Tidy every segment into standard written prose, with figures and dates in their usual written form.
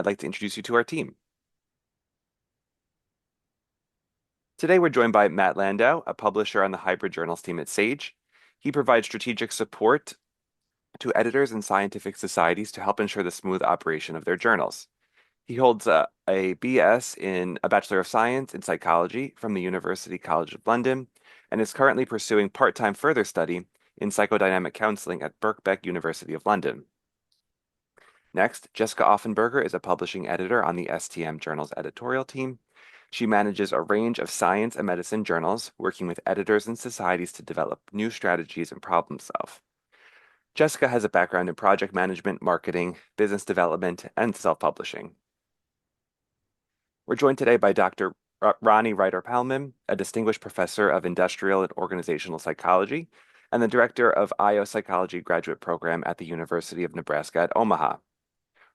I'd like to introduce you to our team. Today, we're joined by Matt Landau, a publisher on the hybrid journals team at Sage. He provides strategic support to editors and scientific societies to help ensure the smooth operation of their journals. He holds a BS in a Bachelor of Science in Psychology from the University College of London and is currently pursuing part-time further study in psychodynamic counseling at Birkbeck University of London. Next, Jessica Offenberger is a publishing editor on the STM Journals editorial team. She manages a range of science and medicine journals, working with editors and societies to develop new strategies and problem solve. Jessica has a background in project management, marketing, business development, and self-publishing. We're joined today by Dr. Ronnie Reiter-Palman, a distinguished professor of industrial and organizational psychology and the director of IO Psychology graduate program at the University of Nebraska at Omaha.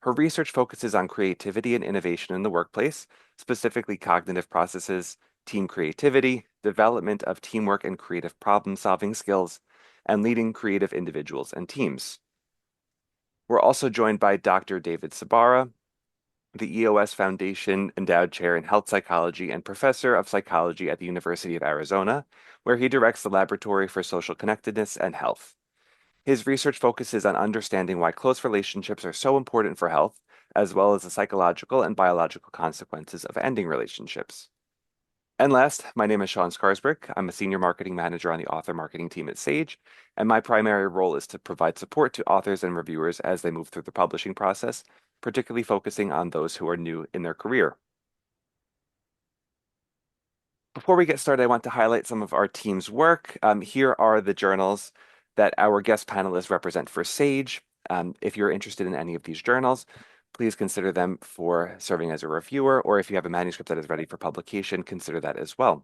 Her research focuses on creativity and innovation in the workplace, specifically cognitive processes, team creativity, development of teamwork and creative problem-solving skills, and leading creative individuals and teams. We're also joined by Dr. David Sabara, the EOS Foundation Endowed Chair in Health Psychology and Professor of Psychology at the University of Arizona, where he directs the Laboratory for Social Connectedness and Health. His research focuses on understanding why close relationships are so important for health, as well as the psychological and biological consequences of ending relationships. And last, my name is Sean Scarsbrick. I'm a senior marketing manager on the author marketing team at Sage, and my primary role is to provide support to authors and reviewers as they move through the publishing process, particularly focusing on those who are new in their career. Before we get started, I want to highlight some of our team's work. Here are the journals that our guest panelists represent for Sage. If you're interested in any of these journals, please consider them for serving as a reviewer, or if you have a manuscript that is ready for publication, consider that as well.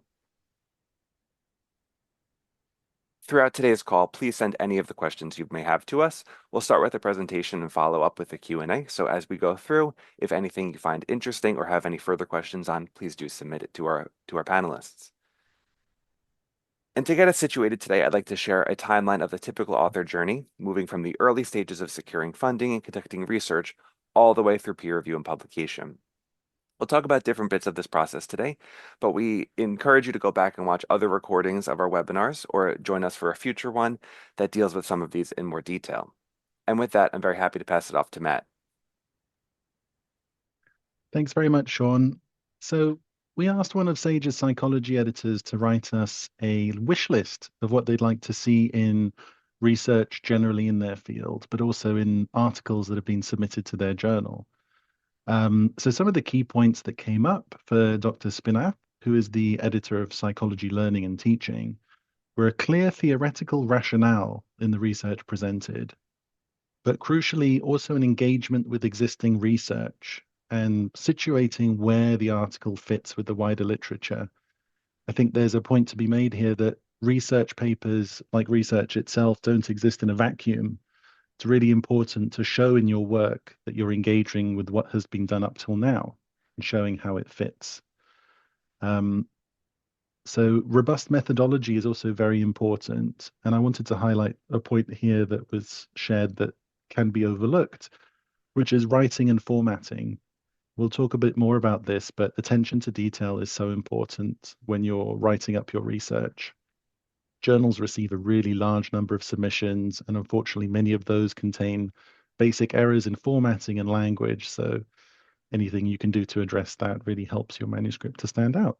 Throughout today's call, please send any of the questions you may have to us. We'll start with the presentation and follow up with the Q&A. So as we go through, if anything you find interesting or have any further questions on, please do submit it to our panelists. And to get us situated today, I'd like to share a timeline of the typical author journey, moving from the early stages of securing funding and conducting research all the way through peer review and publication. We'll talk about different bits of this process today, but we encourage you to go back and watch other recordings of our webinars or join us for a future one that deals with some of these in more detail. And with that, I'm very happy to pass it off to Matt. Thanks very much, Sean. So we asked one of Sage's psychology editors to write us a wish list of what they'd like to see in research generally in their field, but also in articles that have been submitted to their journal. So some of the key points that came up for Dr. Spinath, who is the editor of Psychology Learning and Teaching, were a clear theoretical rationale in the research presented, but crucially also an engagement with existing research and situating where the article fits with the wider literature. I think there's a point to be made here that research papers, like research itself, don't exist in a vacuum. It's really important to show in your work that you're engaging with what has been done up till now and showing how it fits. So robust methodology is also very important. And I wanted to highlight a point here that was shared that can be overlooked, which is writing and formatting. We'll talk a bit more about this, but attention to detail is so important when you're writing up your research. Journals receive a really large number of submissions, and unfortunately, many of those contain basic errors in formatting and language. So anything you can do to address that really helps your manuscript to stand out.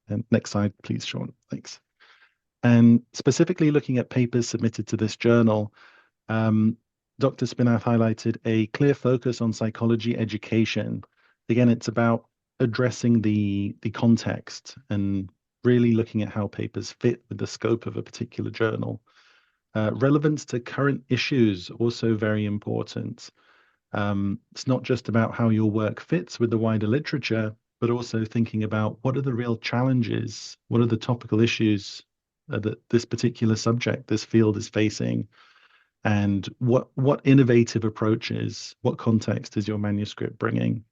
And next slide, please, Sean. Thanks. And specifically looking at papers submitted to this journal, Dr. Spinath highlighted a clear focus on psychology education. Again, it's about addressing the context and really looking at how papers fit with the scope of a particular journal. Relevance to current issues, also very important. It's not just about how your work fits with the wider literature, but also thinking about what are the real challenges, what are the topical issues that this particular subject, this field is facing, and what innovative approaches, what context is your manuscript bringing?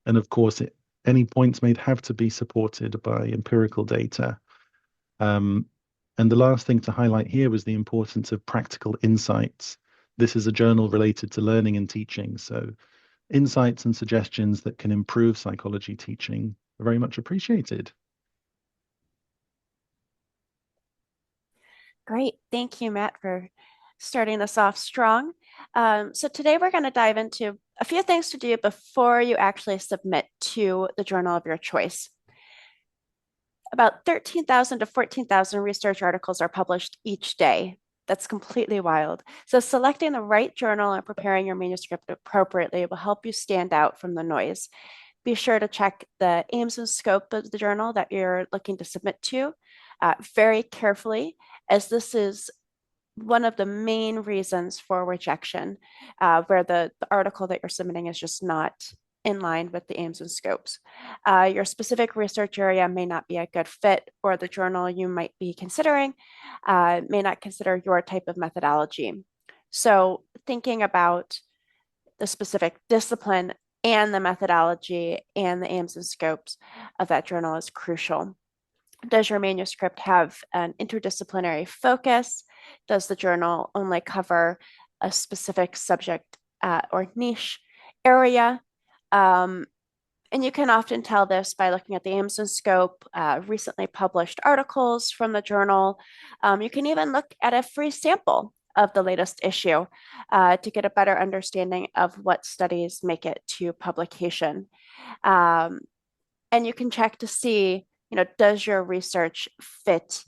And of course, any points made have to be supported by empirical data. And the last thing to highlight here was the importance of practical insights. this is a journal related to learning and teaching. So insights and suggestions that can improve psychology teaching are very much appreciated. Great. Thank you, Matt, for starting us off strong. So today we're going to dive into a few things to do before you actually submit to the journal of your choice. About 13,000 to 14,000 research articles are published each day. That's completely wild. So selecting the right journal and preparing your manuscript appropriately will help you stand out from the noise. Be sure to check the aims and scope of the journal that you're looking to submit to very carefully, as this is one of the main reasons for rejection, where the article that you're submitting is just not in line with the aims and scopes. Your specific research area may not be a good fit, or the journal you might be considering may not consider your type of methodology. So thinking about the specific discipline and the methodology and the aims and scopes of that journal is crucial. Does your manuscript have an interdisciplinary focus? Does the journal only cover a specific subject or niche area? And you can often tell this by looking at the aims and scope, recently published articles from the journal. You can even look at a free sample of the latest issue to get a better understanding of what studies make it to publication. Um, and you can check to see, does your research fit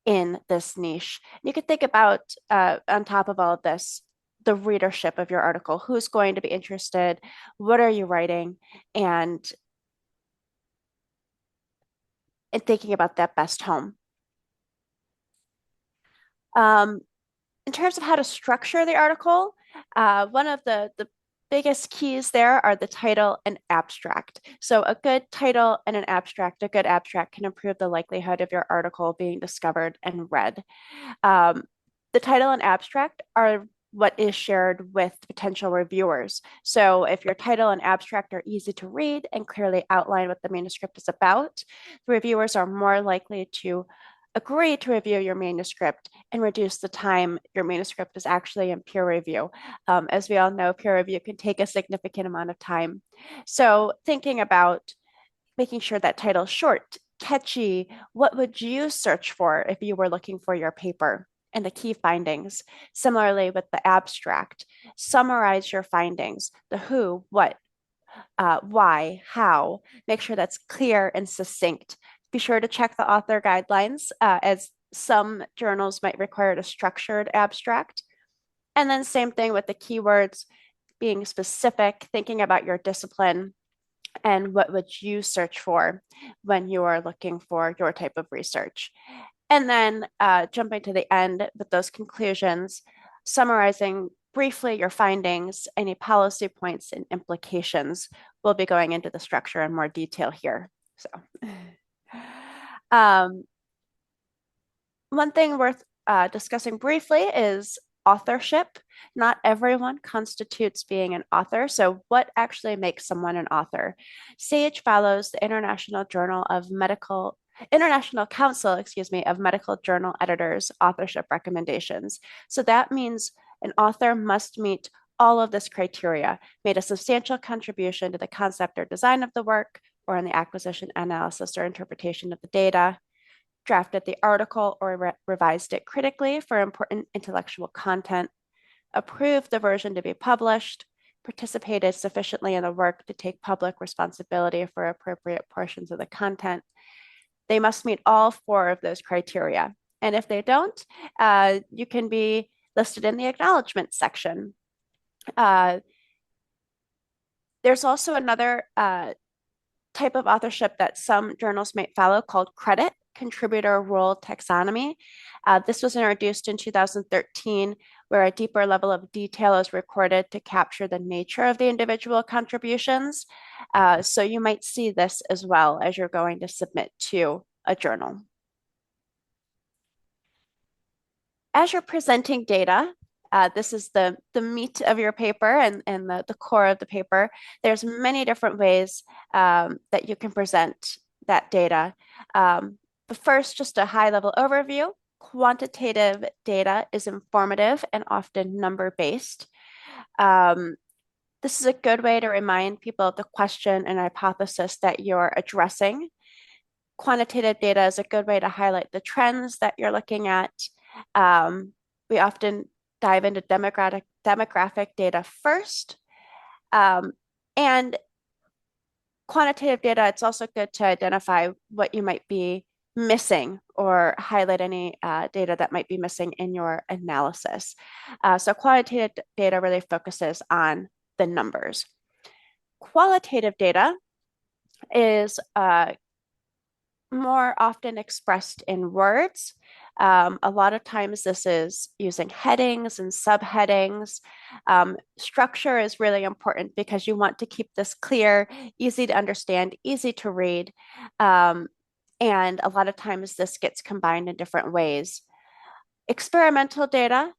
in this niche? You can think about, on top of all of this, the readership of your article. Who's going to be interested? What are you writing? And thinking about that best home. In terms of how to structure the article, one of the biggest keys there are the title and abstract. So a good title and an abstract, a good abstract can improve the likelihood of your article being discovered and read. The title and abstract are what is shared with potential reviewers. So if your title and abstract are easy to read and clearly outline what the manuscript is about, the reviewers are more likely to agree to review your manuscript and reduce the time your manuscript is actually in peer review. As we all know, peer review can take a significant amount of time. So thinking about making sure that title is short, catchy, what would you search for if you were looking for your paper? And the key findings. Similarly, with the abstract, summarize your findings, the who, what, why, how. Make sure that's clear and succinct. Be sure to check the author guidelines, as some journals might require a structured abstract. And then same thing with the keywords, being specific, thinking about your discipline and what would you search for when you are looking for your type of research. And then jumping to the end with those conclusions, summarizing briefly your findings, any policy points and implications. We'll be going into the structure in more detail here. So, one thing worth discussing briefly is authorship. Not everyone constitutes being an author. So, what actually makes someone an author? SAGE follows the International Council, of Medical Journal Editors authorship recommendations. So that means an author must meet all of this criteria, made a substantial contribution to the concept or design of the work, or in the acquisition, analysis, or interpretation of the data, drafted the article or revised it critically for important intellectual content, approved the version to be published, participated sufficiently in the work to take public responsibility for appropriate portions of the content. They must meet all four of those criteria. And if they don't, you can be listed in the acknowledgement section. There's also another type of authorship that some journals might follow called credit contributor role taxonomy. This was introduced in 2013, where a deeper level of detail is recorded to capture the nature of the individual contributions. So you might see this as well as you're going to submit to a journal. As you're presenting data, this is the meat of your paper and the core of the paper. There's many different ways that you can present that data. But first, just a high level overview. Quantitative data is informative and often number-based. Um, this is a good way to remind people of the question and hypothesis that you're addressing. Quantitative data is a good way to highlight the trends that you're looking at. We often dive into demographic data first. And quantitative data, it's also good to identify what you might be missing or highlight any data that might be missing in your analysis. So quantitative data really focuses on the numbers. Qualitative data is more often expressed in words. A lot of times this is using headings and subheadings. Structure is really important because you want to keep this clear, easy to understand, easy to read. And a lot of times this gets combined in different ways. Experimental data,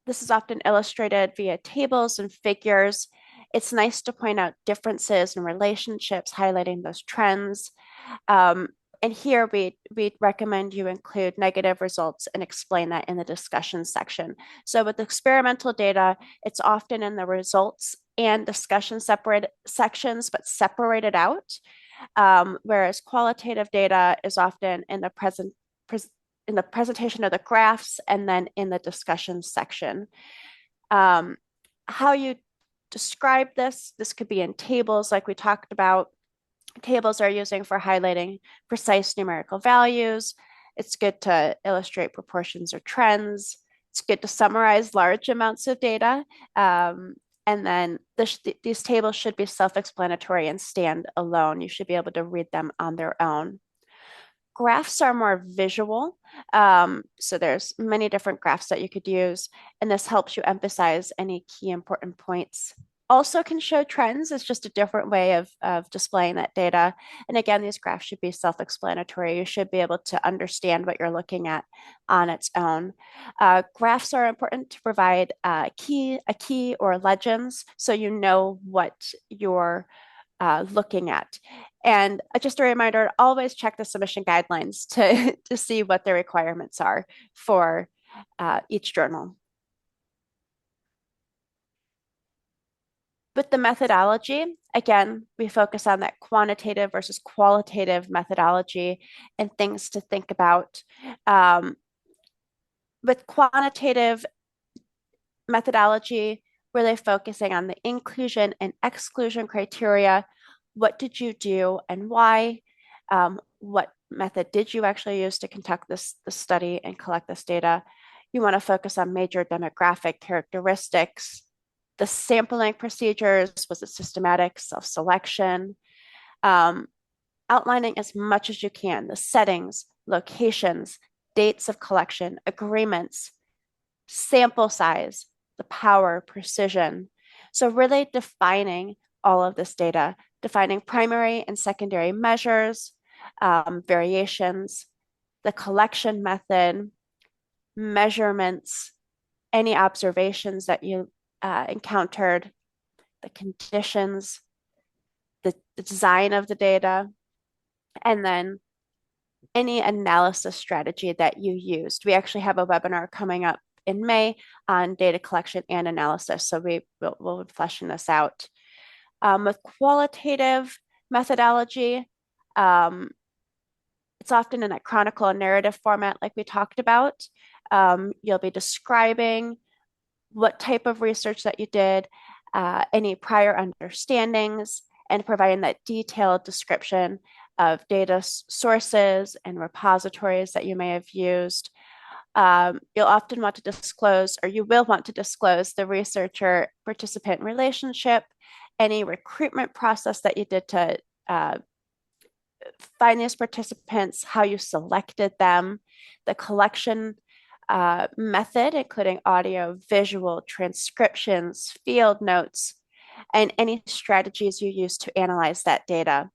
this is often illustrated via tables and figures. It's nice to point out differences and relationships, highlighting those trends. And here we recommend you include negative results and explain that in the discussion section. So with experimental data, it's often in the results and discussion separate sections, but separated out. Whereas qualitative data is often in the in the presentation of the graphs and then in the discussion section. How you describe this could be in tables like we talked about. Tables are using for highlighting precise numerical values. It's good to illustrate proportions or trends. It's good to summarize large amounts of data. And then these tables should be self-explanatory and stand alone. You should be able to read them on their own. Graphs are more visual. So there's many different graphs that you could use, and this helps you emphasize any key important points. Also can show trends. It's just a different way of displaying that data. And again, these graphs should be self-explanatory. You should be able to understand what you're looking at on its own. Graphs are important to provide a key or legends so you know what you're looking at. And just a reminder, always check the submission guidelines to see what the requirements are for each journal. With the methodology, again, we focus on that quantitative versus qualitative methodology and things to think about. With quantitative methodology, really focusing on the inclusion and exclusion criteria. What did you do and why? What method did you actually use to conduct this study and collect this data? You want to focus on major demographic characteristics. The sampling procedures, was it systematic, self-selection? Outlining as much as you can, the settings, locations, dates of collection, agreements, sample size, the power, precision. So really defining all of this data, defining primary and secondary measures, variations, the collection method, measurements, any observations that you encountered, the conditions, the design of the data, and then any analysis strategy that you used. We actually have a webinar coming up in May on data collection and analysis, so we'll be fleshing this out. With qualitative methodology, it's often in a chronicle and narrative format like we talked about. You'll be describing what type of research that you did, any prior understandings, and providing that detailed description of data sources and repositories that you may have used. You'll often want to disclose, or you will want to disclose, the researcher participant relationship, any recruitment process that you did to find these participants, how you selected them, the collection method, including audio, visual, transcriptions, field notes, and any strategies you use to analyze that data.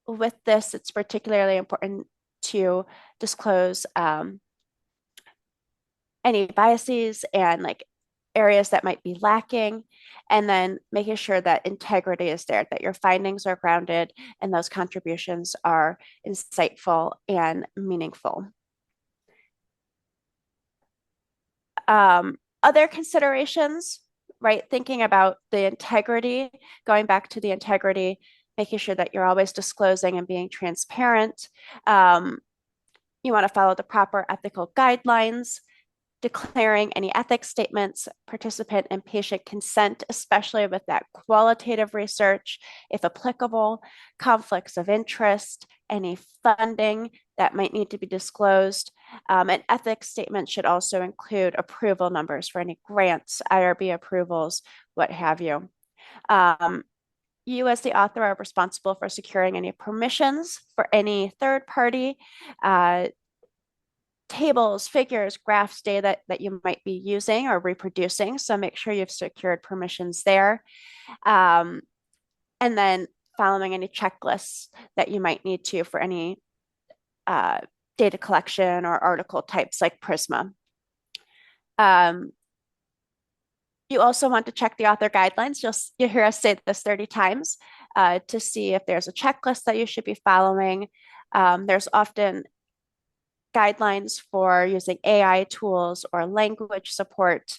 With this, it's particularly important to disclose any biases and like areas that might be lacking, and then making sure that integrity is there, that your findings are grounded and those contributions are insightful and meaningful. Other considerations, right? Thinking about the integrity, going back to the integrity, making sure that you're always disclosing and being transparent. You want to follow the proper ethical guidelines, declaring any ethics statements, participant and patient consent, especially with that qualitative research, if applicable, conflicts of interest, any funding that might need to be disclosed. An ethics statement should also include approval numbers for any grants, IRB approvals, what have you. You as the author are responsible for securing any permissions for any third party tables, figures, graphs, data that you might be using or reproducing. So make sure you've secured permissions there. And then following any checklists that you might need to for any data collection or article types like Prisma. You also want to check the author guidelines. You'll hear us say this 30 times to see if there's a checklist that you should be following. There's often guidelines for using AI tools or language support.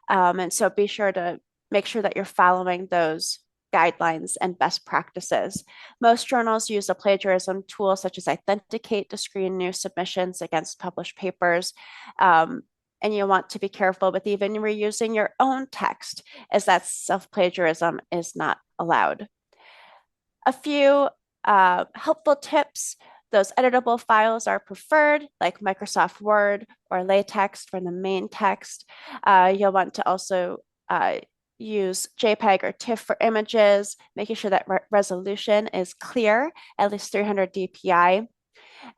And so be sure to make sure that you're following those guidelines and best practices. Most journals use a plagiarism tool such as Authenticate to screen new submissions against published papers. And you want to be careful with even reusing your own text, as that self-plagiarism is not allowed. A few helpful tips. Those editable files are preferred, like Microsoft Word or LaTeX for the main text. You'll want to also use JPEG or TIFF for images, making sure that resolution is clear, at least 300 dpi.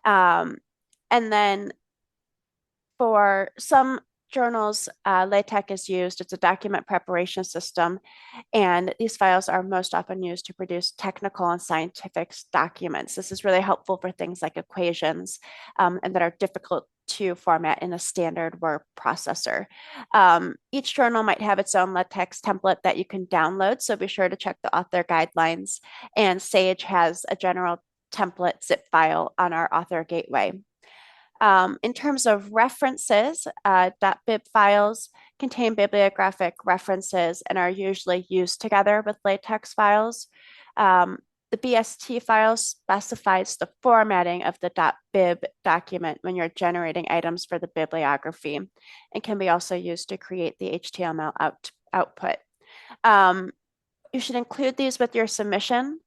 And then for some journals, LaTeX is used. It's a document preparation system, and these files are most often used to produce technical and scientific documents. This is really helpful for things like equations and that are difficult to format in a standard word processor. Each journal might have its own LaTeX template that you can download, so be sure to check the author guidelines. And Sage has a general template zip file on our author gateway. In terms of references, .bib files contain bibliographic references and are usually used together with LaTeX files. The BST file specifies the formatting of the .bib document when you're generating items for the bibliography and can be also used to create the HTML output. You should include these with your submission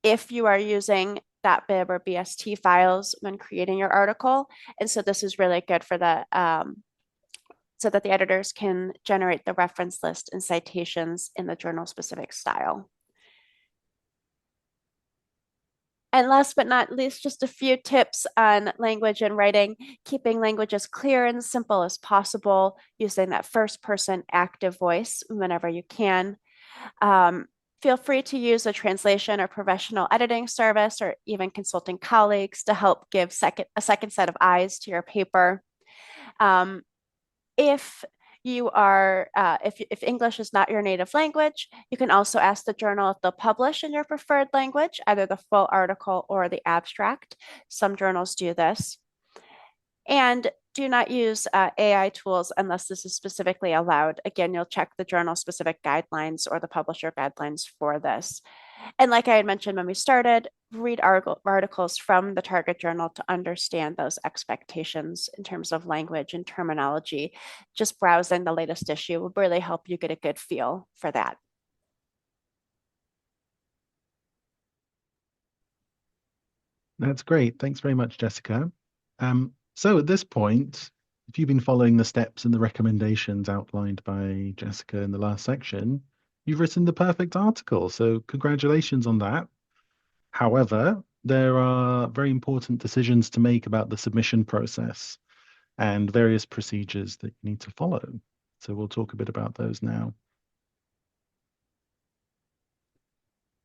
if you are using .bib or BST files when creating your article. And so this is really good for the so that the editors can generate the reference list and citations in the journal specific style. And last but not least, just a few tips on language and writing, keeping language as clear and simple as possible, using that first person active voice whenever you can. Feel free to use a translation or professional editing service or even consulting colleagues to help give a second set of eyes to your paper. If English is not your native language, you can also ask the journal if they'll publish in your preferred language, either the full article or the abstract. Some journals do this. And do not use AI tools unless this is specifically allowed. Again, you'll check the journal specific guidelines or the publisher guidelines for this. And like I had mentioned when we started, read articles from the target journal to understand those expectations in terms of language and terminology. Just browsing the latest issue will really help you get a good feel for that. That's great. Thanks very much, Jessica. So at this point, if you've been following the steps and the recommendations outlined by Jessica in the last section, you've written the perfect article. So congratulations on that. However, there are very important decisions to make about the submission process and various procedures that you need to follow. So we'll talk a bit about those now.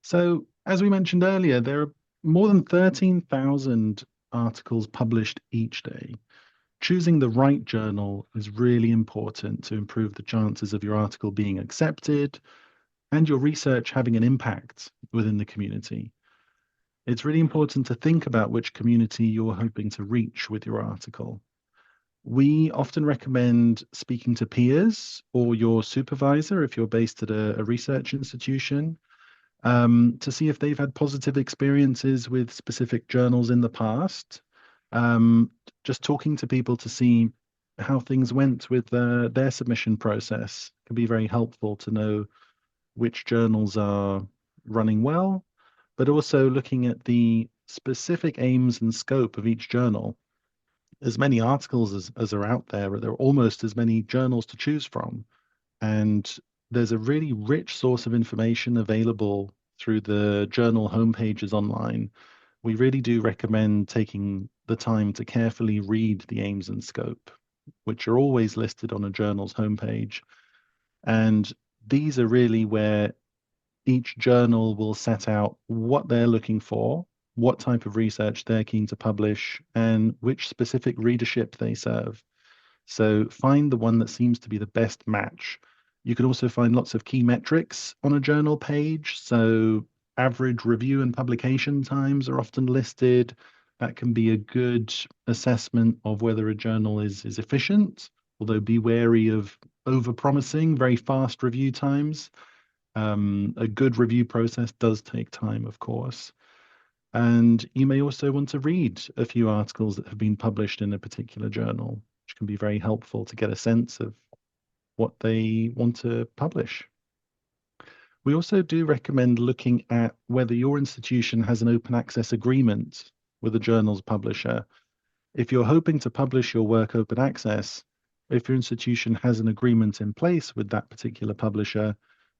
So as we mentioned earlier, there are more than 13,000 articles published each day. Choosing the right journal is really important to improve the chances of your article being accepted and your research having an impact within the community. It's really important to think about which community you're hoping to reach with your article. We often recommend speaking to peers or your supervisor if you're based at a research institution, to see if they've had positive experiences with specific journals in the past. Um, just talking to people to see how things went with their submission process can be very helpful to know which journals are running well, but also looking at the specific aims and scope of each journal. As many articles as are out there, there are almost as many journals to choose from. And there's a really rich source of information available through the journal homepages online. We really do recommend taking the time to carefully read the aims and scope, which are always listed on a journal's homepage. And these are really where each journal will set out what they're looking for, what type of research they're keen to publish, and which specific readership they serve. So find the one that seems to be the best match. You can also find lots of key metrics on a journal page. So average review and publication times are often listed. That can be a good assessment of whether a journal is efficient, although be wary of over-promising very fast review times. A good review process does take time, of course. And you may also want to read a few articles that have been published in a particular journal, which can be very helpful to get a sense of what they want to publish. We also do recommend looking at whether your institution has an open access agreement with a journal's publisher. If you're hoping to publish your work open access, if your institution has an agreement in place with that particular publisher,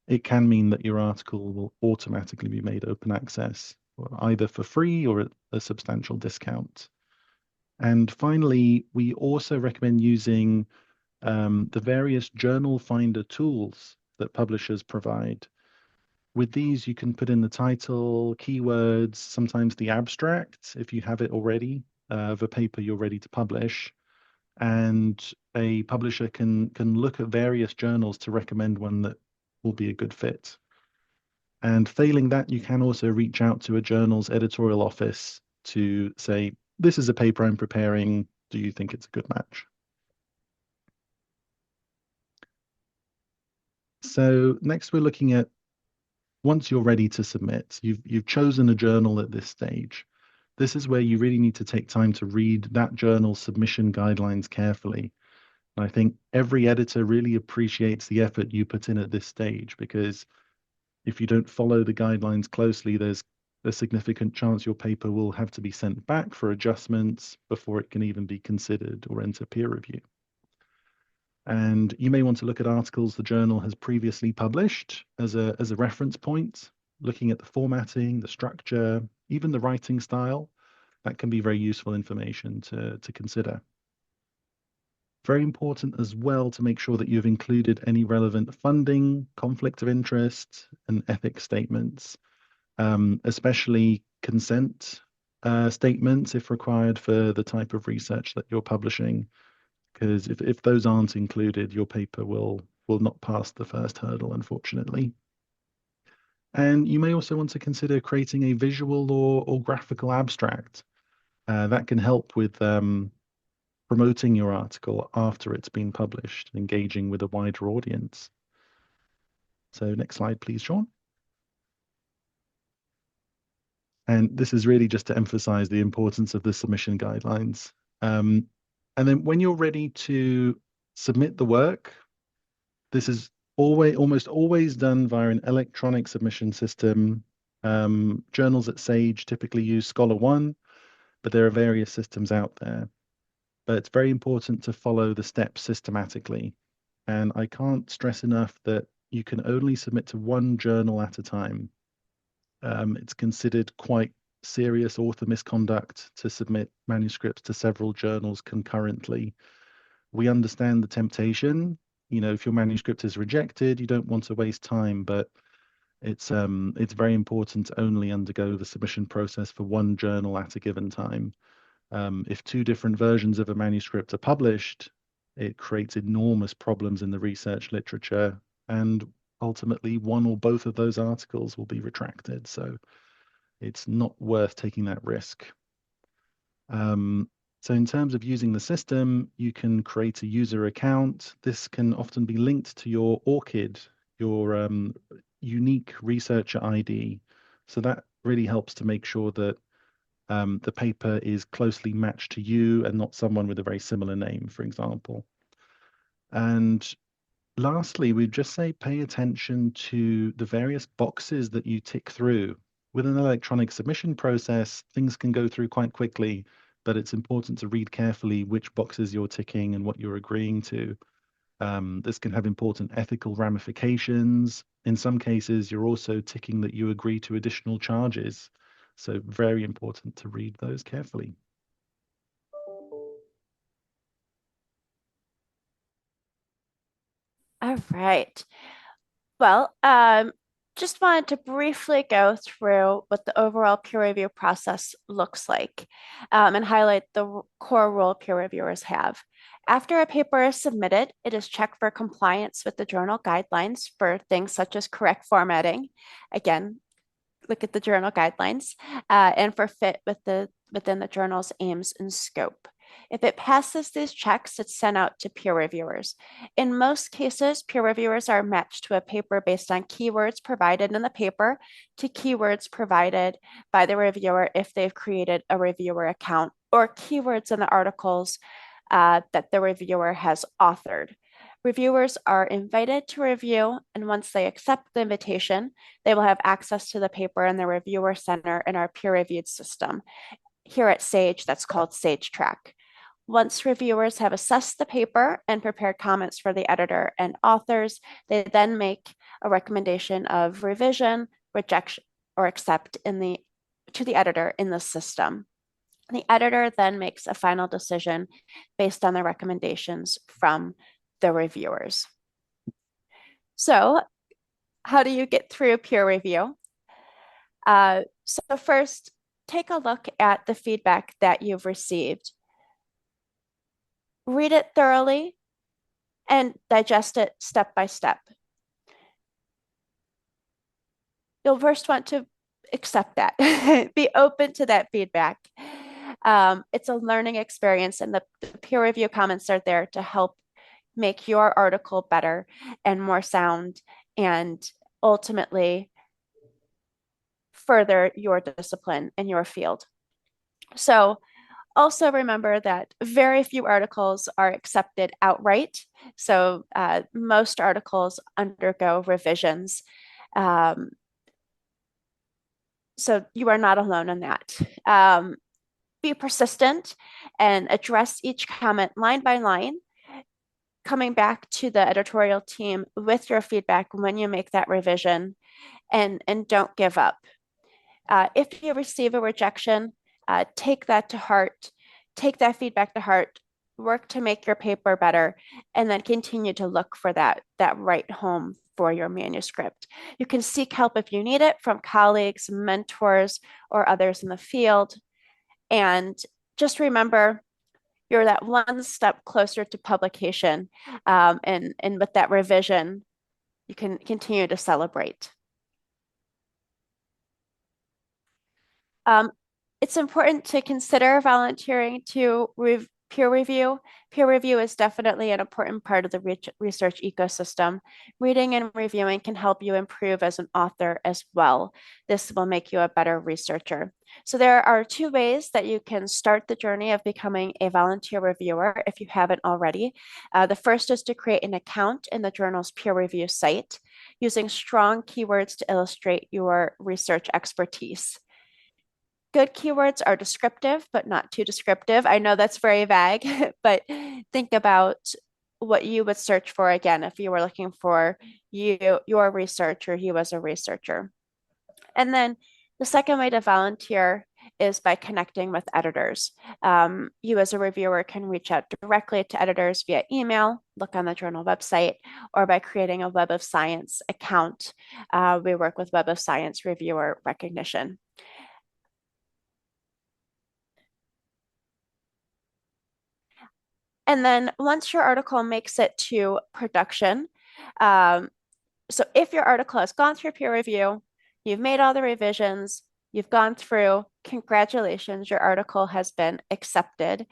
it can mean that your article will automatically be made open access, either for free or at a substantial discount. And finally, we also recommend using the various journal finder tools that publishers provide. With these, you can put in the title, keywords, sometimes the abstract, if you have it already, of a paper you're ready to publish. And a publisher can look at various journals to recommend one that will be a good fit. And failing that, you can also reach out to a journal's editorial office to say, this is a paper I'm preparing. Do you think it's a good match? So next we're looking at once you're ready to submit, you've chosen a journal at this stage. This is where you really need to take time to read that journal's submission guidelines carefully. And I think every editor really appreciates the effort you put in at this stage, because if you don't follow the guidelines closely, there's a significant chance your paper will have to be sent back for adjustments before it can even be considered or enter peer review. And you may want to look at articles the journal has previously published as a reference point, looking at the formatting, the structure, even the writing style. That can be very useful information to consider. Very important as well to make sure that you've included any relevant funding, conflict of interest, and ethics statements, especially consent statements if required for the type of research that you're publishing. Because if those aren't included, your paper will not pass the first hurdle, unfortunately. And you may also want to consider creating a visual or graphical abstract. That can help with promoting your article after it's been published, engaging with a wider audience. So next slide, please, Sean. And this is really just to emphasize the importance of the submission guidelines. And then when you're ready to submit the work, this is almost always done via an electronic submission system. Journals at Sage typically use ScholarOne, but there are various systems out there. But it's very important to follow the steps systematically. And I can't stress enough that you can only submit to one journal at a time. It's considered quite serious author misconduct to submit manuscripts to several journals concurrently. We understand the temptation. You know, if your manuscript is rejected, you don't want to waste time, but it's very important to only undergo the submission process for one journal at a given time. If two different versions of a manuscript are published, it creates enormous problems in the research literature, and ultimately one or both of those articles will be retracted. So it's not worth taking that risk. So in terms of using the system, you can create a user account. This can often be linked to your ORCID, your unique researcher ID. So that really helps to make sure that the paper is closely matched to you and not someone with a very similar name, for example. And lastly, we'd just say pay attention to the various boxes that you tick through. With an electronic submission process, things can go through quite quickly, but it's important to read carefully which boxes you're ticking and what you're agreeing to. This can have important ethical ramifications. In some cases, you're also ticking that you agree to additional charges. So very important to read those carefully. All right. Well, just wanted to briefly go through what the overall peer review process looks like, and highlight the core role peer reviewers have. After a paper is submitted, it is checked for compliance with the journal guidelines for things such as correct formatting. Again, look at the journal guidelines, and for fit within the journal's aims and scope. If it passes these checks, it's sent out to peer reviewers. In most cases, peer reviewers are matched to a paper based on keywords provided in the paper to keywords provided by the reviewer if they've created a reviewer account, or keywords in the articles that the reviewer has authored. Reviewers are invited to review, and once they accept the invitation, they will have access to the paper in the Reviewer Center in our peer-reviewed system. Here at Sage, that's called Sage Track. Once reviewers have assessed the paper and prepared comments for the editor and authors, they then make a recommendation of revision, rejection, or accept to the editor in the system. The editor then makes a final decision based on the recommendations from the reviewers. So, how do you get through peer review? So first, take a look at the feedback that you've received. Read it thoroughly and digest it step by step. You'll first want to accept that, be open to that feedback. It's a learning experience, and the peer review comments are there to help make your article better and more sound, and ultimately further your discipline in your field. So also remember that very few articles are accepted outright. So most articles undergo revisions. So you are not alone in that. Be persistent and address each comment line by line, coming back to the editorial team with your feedback when you make that revision, and don't give up. If you receive a rejection, take that to heart, take that feedback to heart, work to make your paper better, and then continue to look for that right home for your manuscript. You can seek help if you need it from colleagues, mentors, or others in the field. And just remember, you're that one step closer to publication. And with that revision, you can continue to celebrate. It's important to consider volunteering to peer review. Peer review is definitely an important part of the research ecosystem. Reading and reviewing can help you improve as an author as well. This will make you a better researcher. So there are two ways that you can start the journey of becoming a volunteer reviewer if you haven't already. The first is to create an account in the journal's peer review site, using strong keywords to illustrate your research expertise. Good keywords are descriptive, but not too descriptive. I know that's very vague, but think about what you would search for again if you were looking for your research or you as a researcher. And then the second way to volunteer is by connecting with editors. You as a reviewer can reach out directly to editors via email, look on the journal website, or by creating a Web of Science account. We work with Web of Science reviewer recognition. And then once your article makes it to production, so if your article has gone through peer review, you've made all the revisions, you've gone through congratulations, your article has been accepted.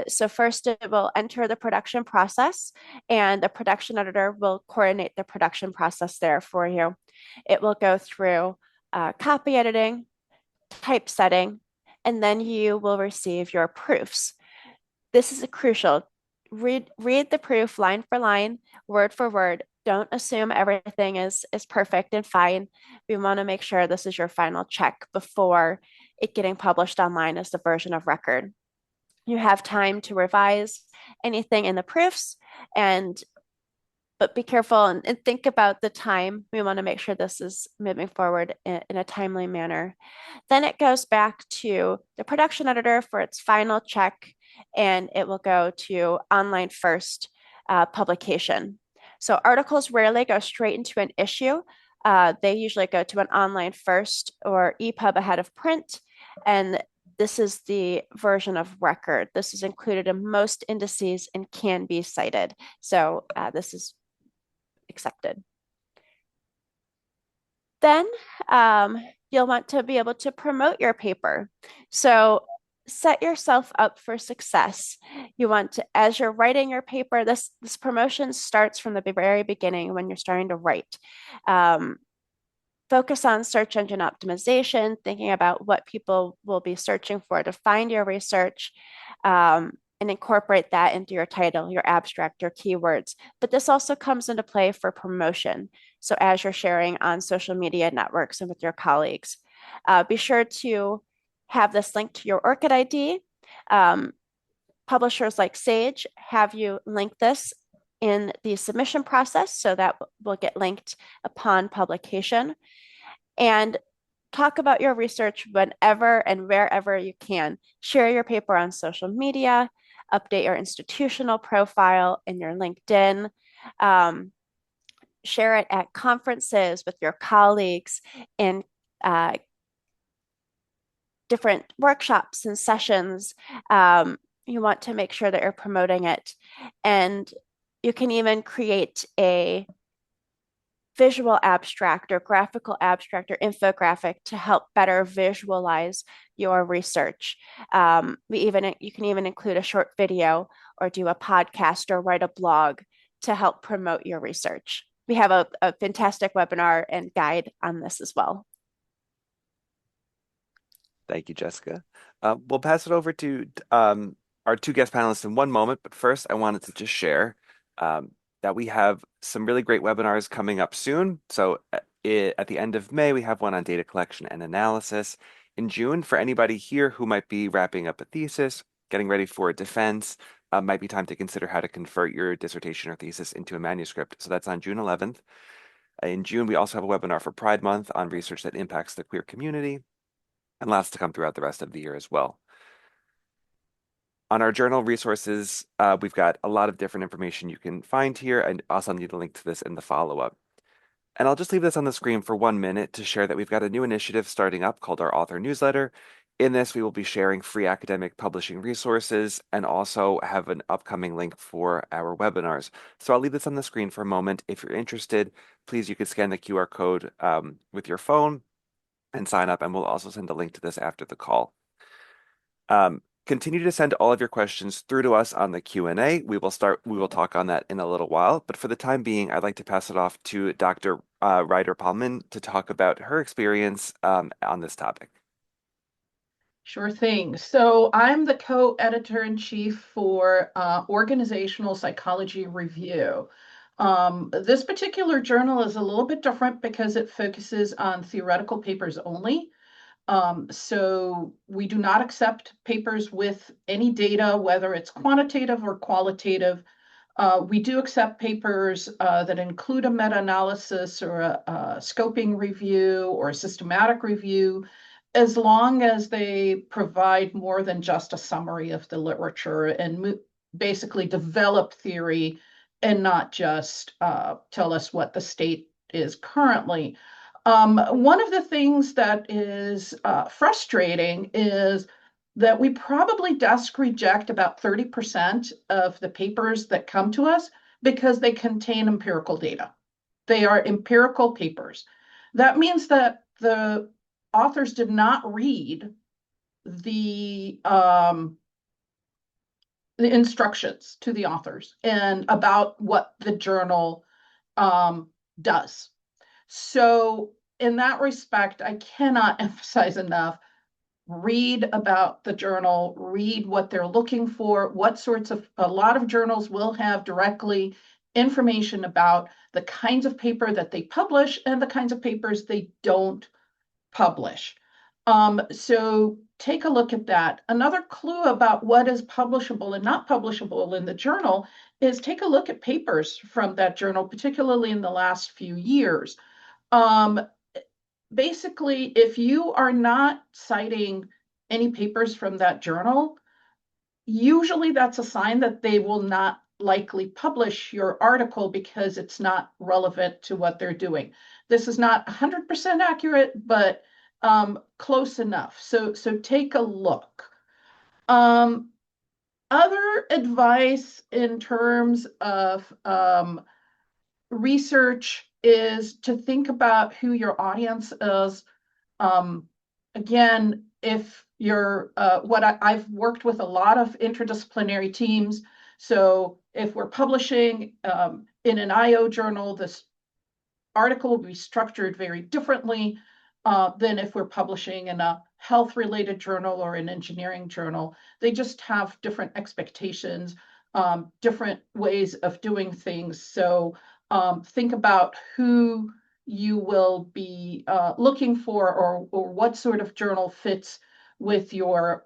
So first it will enter the production process, and the production editor will coordinate the production process there for you. It will go through copy editing, typesetting, and then you will receive your proofs. This is crucial. Read the proof line for line, word for word. Don't assume everything is perfect and fine. We want to make sure this is your final check before it getting published online as the version of record. You have time to revise anything in the proofs, but be careful and think about the time. We want to make sure this is moving forward in a timely manner. Then it goes back to the production editor for its final check, and it will go to online first publication. So articles rarely go straight into an issue. They usually go to an online first or EPUB ahead of print, and this is the version of record. This is included in most indices and can be cited. So this is accepted. Then you'll want to be able to promote your paper. So set yourself up for success. You want to, as you're writing your paper, this promotion starts from the very beginning when you're starting to write. Focus on search engine optimization, thinking about what people will be searching for to find your research, and incorporate that into your title, your abstract, your keywords. But this also comes into play for promotion. So as you're sharing on social media networks and with your colleagues, be sure to have this linked to your ORCID ID. Publishers like Sage have you link this in the submission process, so that will get linked upon publication. And talk about your research whenever and wherever you can. Share your paper on social media, update your institutional profile in your LinkedIn, share it at conferences with your colleagues in different workshops and sessions. You want to make sure that you're promoting it. And you can even create a visual abstract or graphical abstract or infographic to help better visualize your research. You can even include a short video or do a podcast or write a blog to help promote your research. We have a fantastic webinar and guide on this as well. Thank you, Jessica. We'll pass it over to our two guest panelists in one moment, but first I wanted to just share that we have some really great webinars coming up soon. So at the end of May, we have one on data collection and analysis. In June, for anybody here who might be wrapping up a thesis, getting ready for a defense, might be time to consider how to convert your dissertation or thesis into a manuscript. So that's on June 11th. In June, we also have a webinar for Pride Month on research that impacts the queer community, and lots to come throughout the rest of the year as well. On our journal resources, we've got a lot of different information you can find here, and also need a link to this in the follow-up. And I'll just leave this on the screen for 1 minute to share that we've got a new initiative starting up called our author newsletter. In this, we will be sharing free academic publishing resources and also have an upcoming link for our webinars. So I'll leave this on the screen for a moment. If you're interested, please, you could scan the QR code with your phone and sign up, and we'll also send a link to this after the call. Continue to send all of your questions through to us on the Q&A. We will talk on that in a little while, but for the time being, I'd like to pass it off to Dr. Ryder-Palman to talk about her experience on this topic. Sure thing. So I'm the co-editor-in-chief for Organizational Psychology Review. This particular journal is a little bit different because it focuses on theoretical papers only. So we do not accept papers with any data, whether it's quantitative or qualitative. We do accept papers that include a meta-analysis or a scoping review or a systematic review, as long as they provide more than just a summary of the literature and basically develop theory and not just tell us what the state is currently. One of the things that is frustrating is that we probably desk reject about 30% of the papers that come to us because they contain empirical data. They are empirical papers. That means that the authors did not read the instructions to the authors and about what the journal does. So in that respect, I cannot emphasize enough, read about the journal, read what they're looking for, what sorts of, a lot of journals will have directly information about the kinds of paper that they publish and the kinds of papers they don't publish. So take a look at that. Another clue about what is publishable and not publishable in the journal is take a look at papers from that journal, particularly in the last few years. Um, Basically, if you are not citing any papers from that journal, usually that's a sign that they will not likely publish your article because it's not relevant to what they're doing. This is not 100% accurate, but close enough. So take a look. Other advice in terms of research is to think about who your audience is. Again, if you're I've worked with a lot of interdisciplinary teams. So if we're publishing in an IO journal, this article will be structured very differently than if we're publishing in a health-related journal or an engineering journal. They just have different expectations, different ways of doing things. So think about who you will be looking for, or what sort of journal fits with your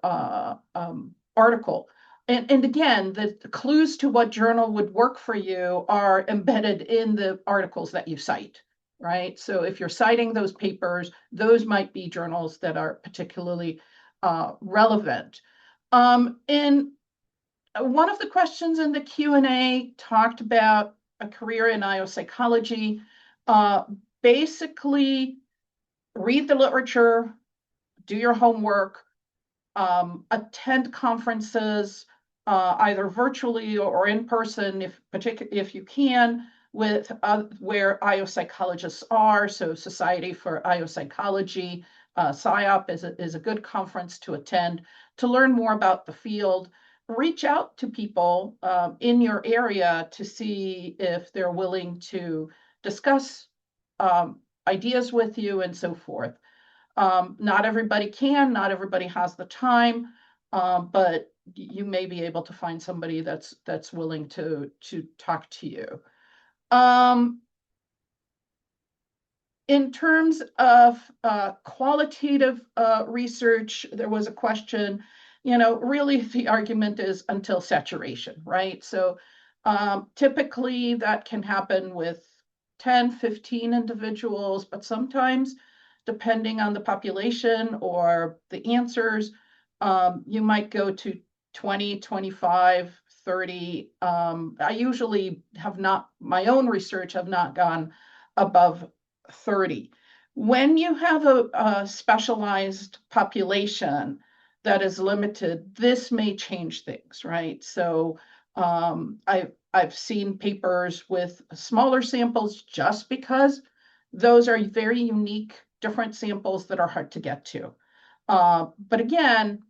article. And again, the clues to what journal would work for you are embedded in the articles that you cite, right? So if you're citing those papers, those might be journals that are particularly relevant. And one of the questions in the Q&A talked about a career in IO psychology. Basically, read the literature, do your homework, attend conferences, either virtually or in person, if you can, with where IO psychologists are. So Society for IO Psychology, SIOP is a good conference to attend to learn more about the field. Reach out to people in your area to see if they're willing to discuss ideas with you and so forth. Not everybody can, not everybody has the time, but you may be able to find somebody that's willing to talk to you. In terms of qualitative research, there was a question, really the argument is until saturation, right? So typically that can happen with 10, 15 individuals, but sometimes depending on the population or the answers, you might go to 20, 25, 30. I usually have not, my own research have not gone above 30. When you have a specialized population that is limited, this may change things, right? So I've seen papers with smaller samples just because those are very unique, different samples that are hard to get to. But again,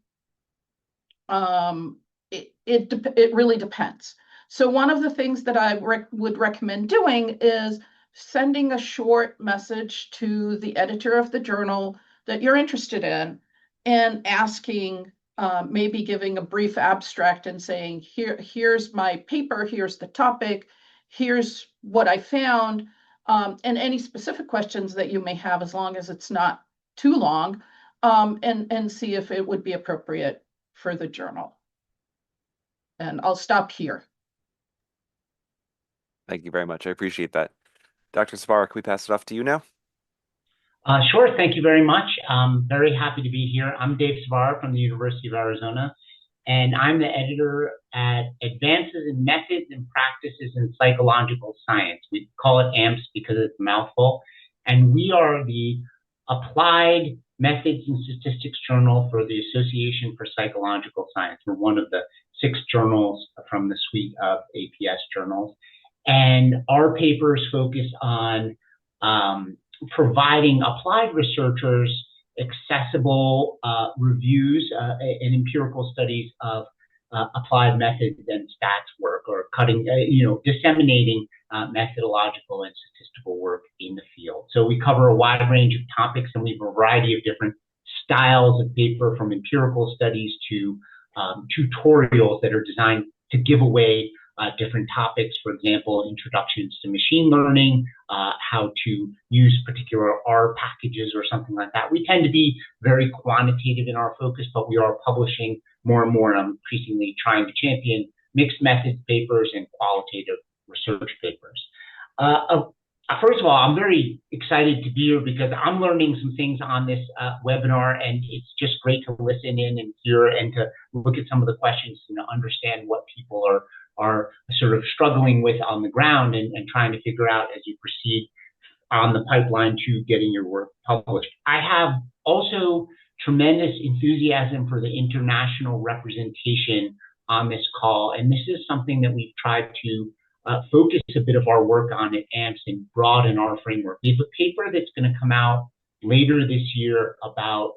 it really depends. So one of the things that I would recommend doing is sending a short message to the editor of the journal that you're interested in and asking, maybe giving a brief abstract and saying, here's my paper, here's the topic, here's what I found, and any specific questions that you may have, as long as it's not too long, and see if it would be appropriate for the journal. And I'll stop here. Thank you very much. I appreciate that. Dr. Sabara, can we pass it off to you now? Sure. Thank you very much. I'm very happy to be here. I'm Dave Sabara from the University of Arizona, and I'm the editor at Advances in Methods and Practices in Psychological Science. We call it AMPS because it's a mouthful. And we are the Applied Methods and Statistics Journal for the Association for Psychological Science. We're one of the 6 journals from the suite of APS journals. And our papers focus on providing applied researchers accessible reviews and empirical studies of applied methods and stats work, or disseminating methodological and statistical work in the field. So we cover a wide range of topics, and we have a variety of different styles of paper, from empirical studies to tutorials that are designed to give away different topics. For example, introductions to machine learning, how to use particular R packages or something like that. We tend to be very quantitative in our focus, but we are publishing more and more, and I'm increasingly trying to champion mixed methods papers and qualitative research papers. First of all, I'm very excited to be here because I'm learning some things on this webinar, and it's just great to listen in and hear and to look at some of the questions and to understand what people are sort of struggling with on the ground and trying to figure out as you proceed on the pipeline to getting your work published. I have also tremendous enthusiasm for the international representation on this call, and this is something that we've tried to focus a bit of our work on at AMPS and broaden our framework. We have a paper that's going to come out later this year about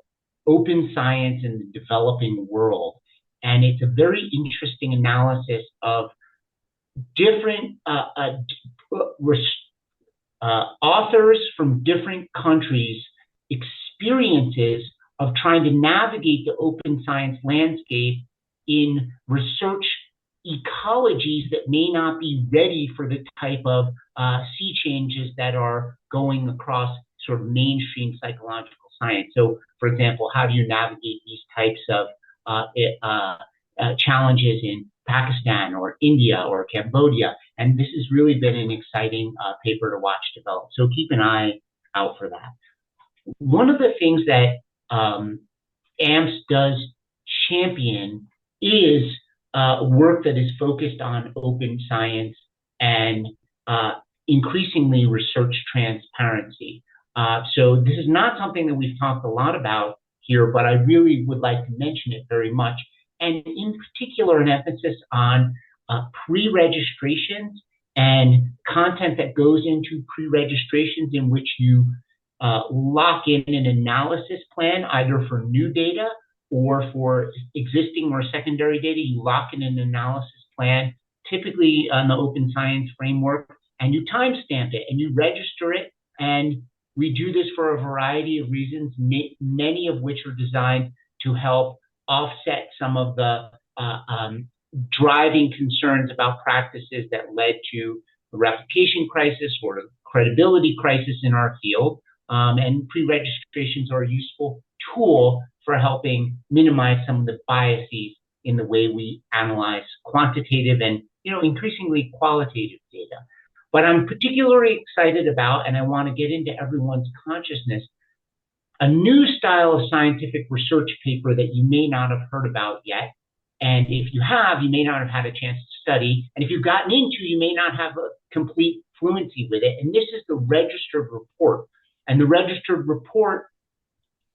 open science in the developing world. And it's a very interesting analysis of different authors from different countries' experiences of trying to navigate the open science landscape in research ecologies that may not be ready for the type of sea changes that are going across sort of mainstream psychological science. So, for example, how do you navigate these types of challenges in Pakistan or India or Cambodia? And this has really been an exciting paper to watch develop. So keep an eye out for that. One of the things that AMPS does champion is work that is focused on open science and increasingly research transparency. So this is not something that we've talked a lot about here, but I really would like to mention it very much. And in particular, an emphasis on pre-registrations and content that goes into pre-registrations in which you lock in an analysis plan, either for new data or for existing or secondary data. You lock in an analysis plan, typically on the open science framework, and you timestamp it and you register it. And we do this for a variety of reasons, many of which are designed to help offset some of the driving concerns about practices that led to the replication crisis or the credibility crisis in our field. And pre-registrations are a useful tool for helping minimize some of the biases in the way we analyze quantitative and increasingly qualitative data. But I'm particularly excited about, and I want to get into everyone's consciousness, a new style of scientific research paper that you may not have heard about yet. And if you have, you may not have had a chance to study. And if you've gotten into, you may not have a complete fluency with it. And this is the registered report. And the registered report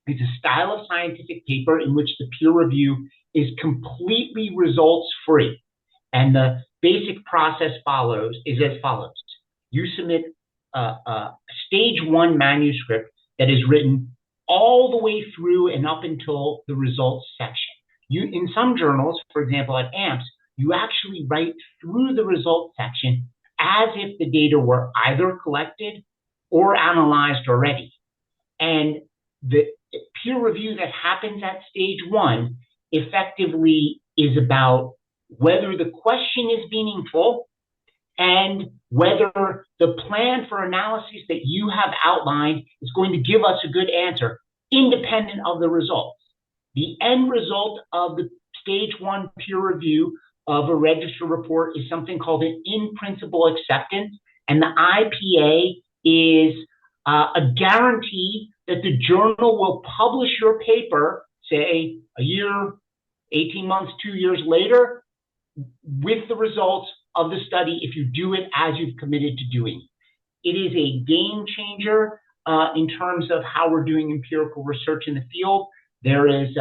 is a style of scientific paper in which the peer review is completely results-free. And the basic process is as follows. You submit a stage 1 manuscript that is written all the way through and up until the results section. In some journals, for example, at AMPS, you actually write through the results section as if the data were either collected or analyzed already. And the peer review that happens at stage 1 effectively is about whether the question is meaningful and whether the plan for analysis that you have outlined is going to give us a good answer, independent of the results. The end result of the stage 1 peer review of a registered report is something called an in-principle acceptance, and the IPA is a guarantee that the journal will publish your paper, say a year, 18 months, 2 years later, with the results of the study if you do it as you've committed to doing. It is a game changer in terms of how we're doing empirical research in the field. There is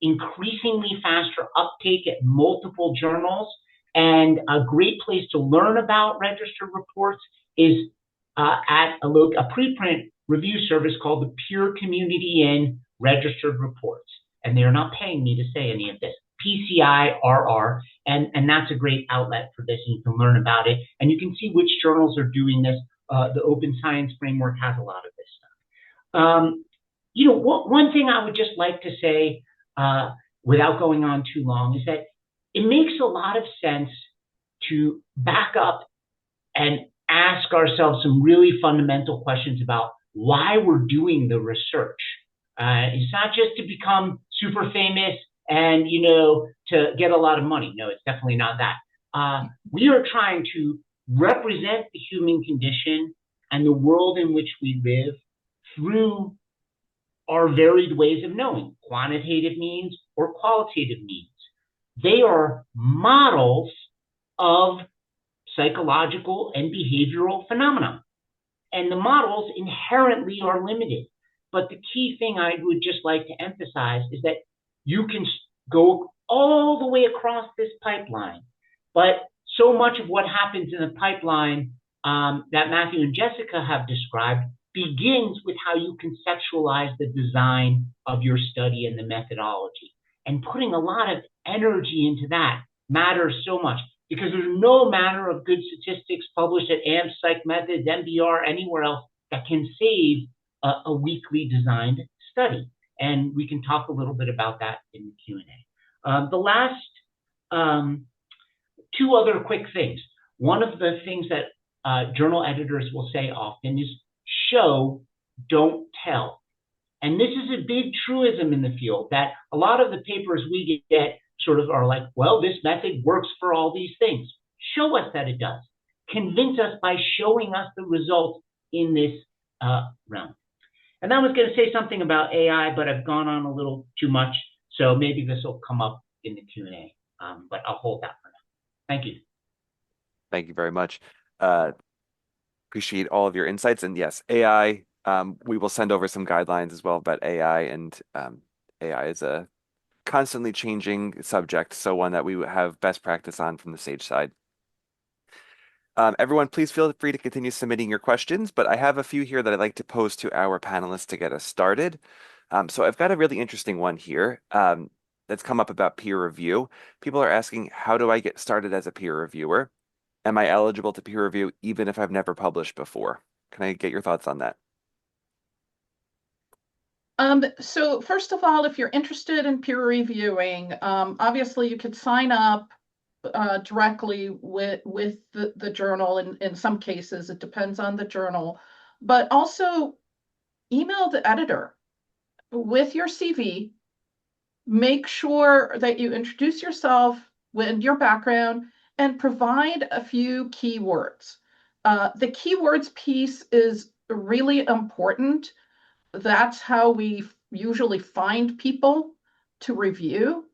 increasingly faster uptake at multiple journals, and a great place to learn about registered reports is at a preprint review service called the Peer Community in registered reports. And they're not paying me to say any of this. PCIRR, and that's a great outlet for this, and you can learn about it. And you can see which journals are doing this. The Open Science Framework has a lot of this stuff. One thing I would just like to say, without going on too long, is that it makes a lot of sense to back up and ask ourselves some really fundamental questions about why we're doing the research. It's not just to become super famous and, to get a lot of money. No, it's definitely not that. We are trying to represent the human condition and the world in which we live through our varied ways of knowing, quantitative means or qualitative means. They are models of psychological and behavioral phenomena. And the models inherently are limited. But the key thing I would just like to emphasize is that you can go all the way across this pipeline. But so much of what happens in the pipeline that Matthew and Jessica have described begins with how you conceptualize the design of your study and the methodology. And putting a lot of energy into that matters so much, because there's no manner of good statistics published at AMP, Psych Methods, MBR, anywhere else that can save a weakly designed study. And we can talk a little bit about that in the Q&A. The last two other quick things. One of the things that journal editors will say often is show, don't tell. And this is a big truism in the field, that a lot of the papers we get sort of are like, well, this method works for all these things. Show us that it does. Convince us by showing us the results in this realm. And I was going to say something about AI, but I've gone on a little too much, so maybe this will come up in the Q&A, but I'll hold that for now. Thank you. Thank you very much. Appreciate all of your insights. And yes, AI, we will send over some guidelines as well about AI, and AI is a constantly changing subject, so one that we have best practice on from the Sage side. Everyone, please feel free to continue submitting your questions, but I have a few here that I'd like to pose to our panelists to get us started. So I've got a really interesting one here that's come up about peer review. People are asking, how do I get started as a peer reviewer? Am I eligible to peer review even if I've never published before? Can I get your thoughts on that? So first of all, if you're interested in peer reviewing, obviously you could sign up directly with the journal. In some cases, it depends on the journal, but also email the editor with your CV. Make sure that you introduce yourself with your background and provide a few keywords. The keywords piece is really important. That's how we usually find people to review.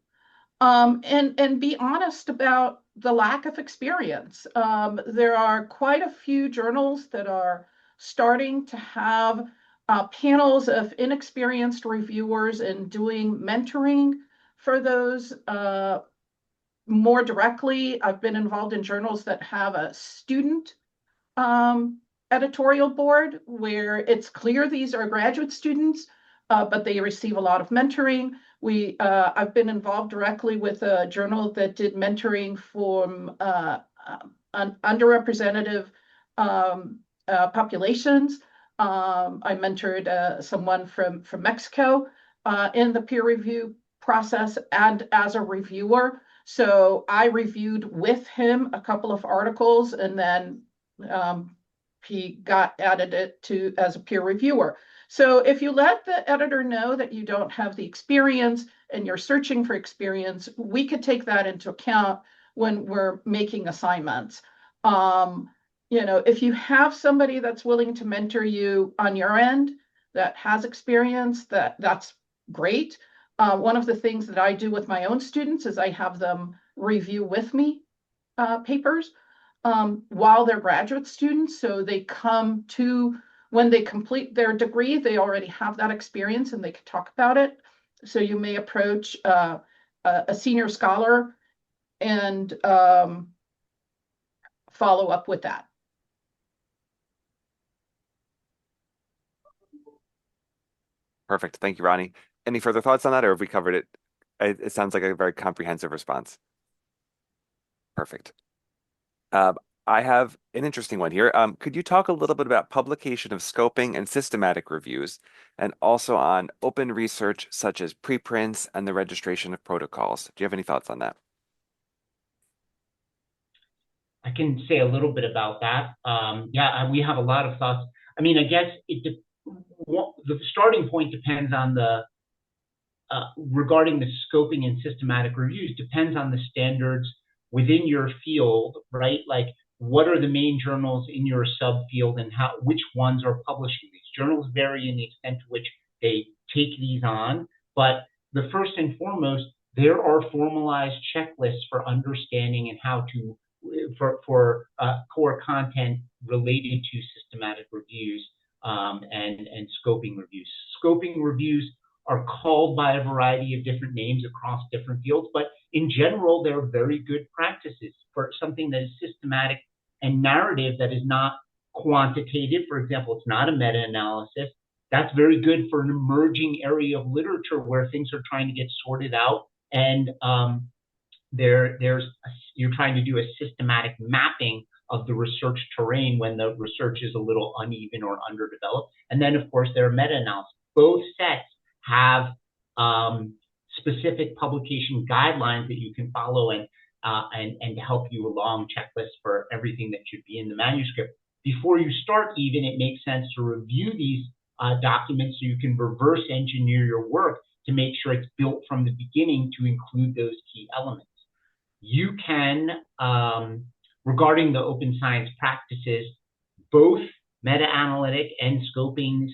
And be honest about the lack of experience. There are quite a few journals that are starting to have panels of inexperienced reviewers and doing mentoring for those more directly. I've been involved in journals that have a student editorial board where it's clear these are graduate students, but they receive a lot of mentoring. I've been involved directly with a journal that did mentoring from underrepresented populations. I mentored someone from Mexico in the peer review process and as a reviewer. So I reviewed with him a couple of articles, and then he got added it to as a peer reviewer. So if you let the editor know that you don't have the experience and you're searching for experience, we could take that into account when we're making assignments. If you have somebody that's willing to mentor you on your end that has experience, that's great. One of the things that I do with my own students is I have them review with me papers while they're graduate students. So they come to, when they complete their degree, they already have that experience and they can talk about it. So you may approach a senior scholar and follow up with that. Perfect. Thank you, Ronnie. Any further thoughts on that, or have we covered it? It sounds like a very comprehensive response. Perfect. Um, I have an interesting one here. Could you talk a little bit about publication of scoping and systematic reviews, and also on open research such as preprints and the registration of protocols? Do you have any thoughts on that? I can say a little bit about that. Yeah, we have a lot of thoughts. I mean, I guess the starting point depends on regarding the scoping and systematic reviews, depends on the standards within your field, right? Like, what are the main journals in your subfield, and which ones are publishing these? Journals vary in the extent to which they take these on, but the first and foremost, there are formalized checklists for understanding and how to for core content related to systematic reviews and scoping reviews. Scoping reviews are called by a variety of different names across different fields, but in general, they're very good practices for something that is systematic and narrative, that is not quantitative. For example, it's not a meta-analysis. That's very good for an emerging area of literature where things are trying to get sorted out, and you're trying to do a systematic mapping of the research terrain when the research is a little uneven or underdeveloped. And then, of course, there are meta-analysis. Both sets have specific publication guidelines that you can follow and help you along checklists for everything that should be in the manuscript. Before you start even, it makes sense to review these documents so you can reverse engineer your work to make sure it's built from the beginning to include those key elements. You can, regarding the open science practices, both meta-analytic and scoping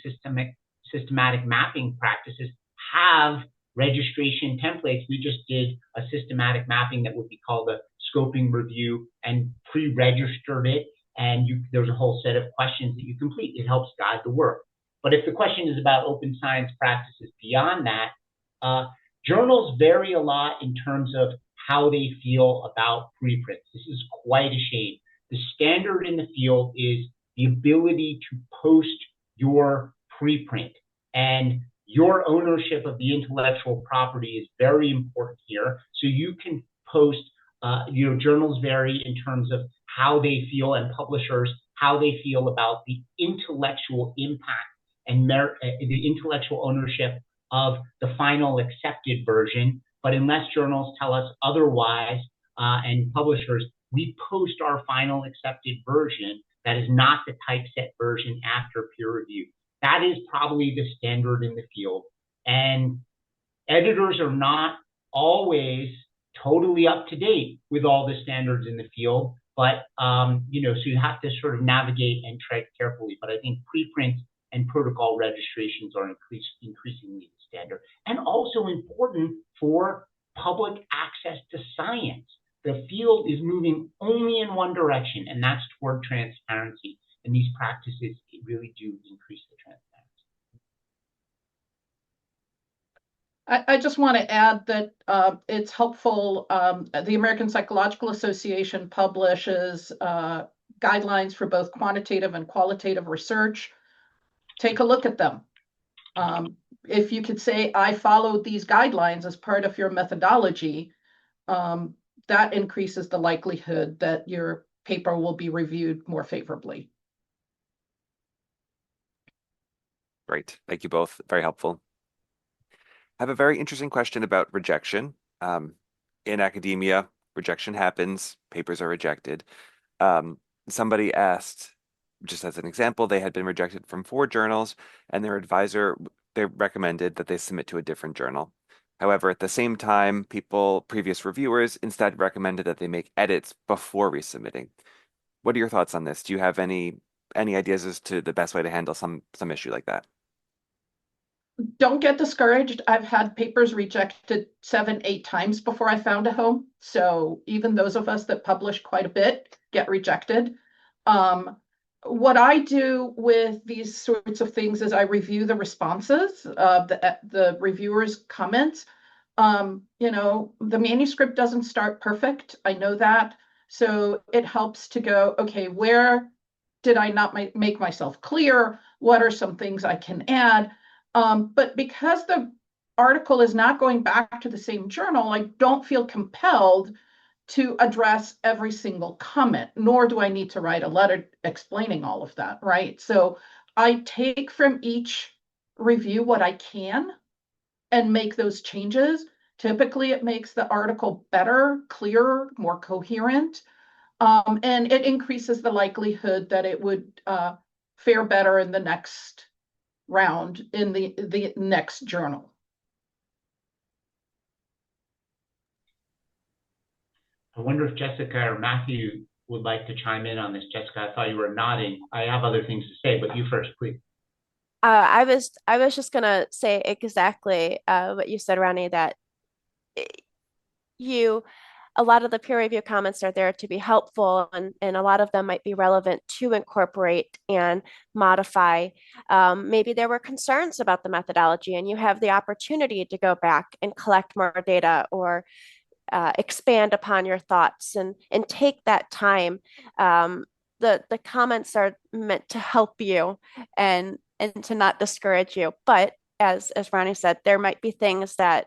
systematic mapping practices have registration templates. We just did a systematic mapping that would be called a scoping review and pre-registered it, and there's a whole set of questions that you complete. It helps guide the work. But if the question is about open science practices beyond that, journals vary a lot in terms of how they feel about preprints. This is quite a shame. The standard in the field is the ability to post your preprint, and your ownership of the intellectual property is very important here. So you can post, journals vary in terms of how they feel, and publishers, how they feel about the intellectual impact and the intellectual ownership of the final accepted version. But unless journals tell us otherwise, and publishers, we post our final accepted version that is not the typeset version after peer review. That is probably the standard in the field. And editors are not always totally up to date with all the standards in the field, but so you have to sort of navigate and tread carefully. But I think preprints and protocol registrations are increasingly the standard, and also important for public access to science. The field is moving only in one direction, and that's toward transparency. And these practices really do increase the transparency. I just want to add that it's helpful. The American Psychological Association publishes guidelines for both quantitative and qualitative research. Take a look at them. If you could say, I followed these guidelines as part of your methodology, that increases the likelihood that your paper will be reviewed more favorably. Great. Thank you both. Very helpful. I have a very interesting question about rejection. In academia, rejection happens, papers are rejected. Somebody asked, just as an example, they had been rejected from 4 journals, and their advisor, they recommended that they submit to a different journal. However, at the same time, previous reviewers instead recommended that they make edits before resubmitting. What are your thoughts on this? Do you have any ideas as to the best way to handle some issue like that? Don't get discouraged. I've had papers rejected 7, 8 times before I found a home. So even those of us that publish quite a bit get rejected. What I do with these sorts of things is I review the responses, the reviewers' comments. The manuscript doesn't start perfect. I know that. So it helps to go, okay, where did I not make myself clear? What are some things I can add? But because the article is not going back to the same journal, I don't feel compelled to address every single comment, nor do I need to write a letter explaining all of that, right? So I take from each review what I can and make those changes. Typically, it makes the article better, clearer, more coherent, and it increases the likelihood that it would fare better in the next round in the next journal. I wonder if Jessica or Matthew would like to chime in on this. Jessica, I thought you were nodding. I have other things to say, but you first, please. I was just gonna say exactly what you said, Ronnie, that you a lot of the peer review comments are there to be helpful, and a lot of them might be relevant to incorporate and modify. Maybe there were concerns about the methodology, and you have the opportunity to go back and collect more data or expand upon your thoughts and take that time. The comments are meant to help you and to not discourage you. But as Ronnie said, there might be things that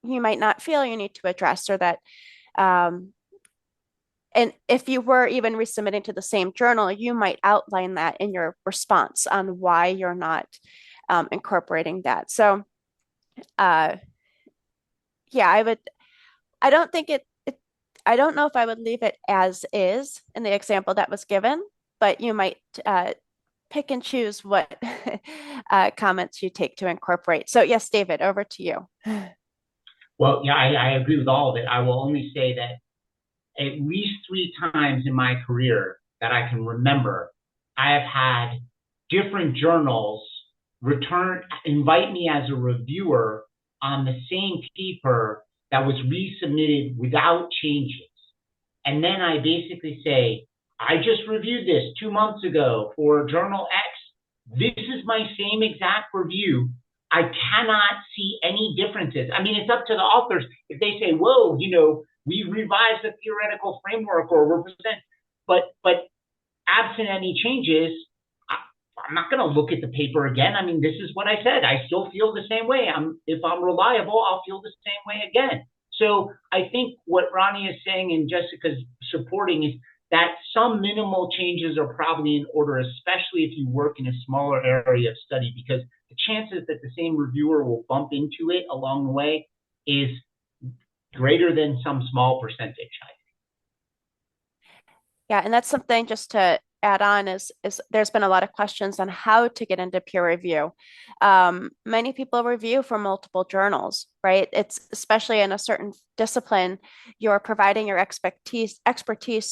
you might not feel you need to address, or that and if you were even resubmitting to the same journal, you might outline that in your response on why you're not incorporating that. So yeah, I don't think I don't know if I would leave it as is in the example that was given, but you might pick and choose what comments you take to incorporate. So yes, David, over to you. Well, yeah, I agree with all of it. I will only say that at least 3 times in my career that I can remember, I have had different journals invite me as a reviewer on the same paper that was resubmitted without changes. And then I basically say, I just reviewed this 2 months ago for Journal X. This is my same exact review. I cannot see any differences. I mean, it's up to the authors. If they say, whoa, we revised the theoretical framework or represent, but absent any changes, I'm not going to look at the paper again. I mean, this is what I said. I still feel the same way. If I'm reliable, I'll feel the same way again. So I think what Ronnie is saying and Jessica's supporting is that some minimal changes are probably in order, especially if you work in a smaller area of study, because the chances that the same reviewer will bump into it along the way is greater than some small percentage, I think. Yeah, and that's something just to add on is there's been a lot of questions on how to get into peer review. Many people review from multiple journals, right? It's especially in a certain discipline, you're providing your expertise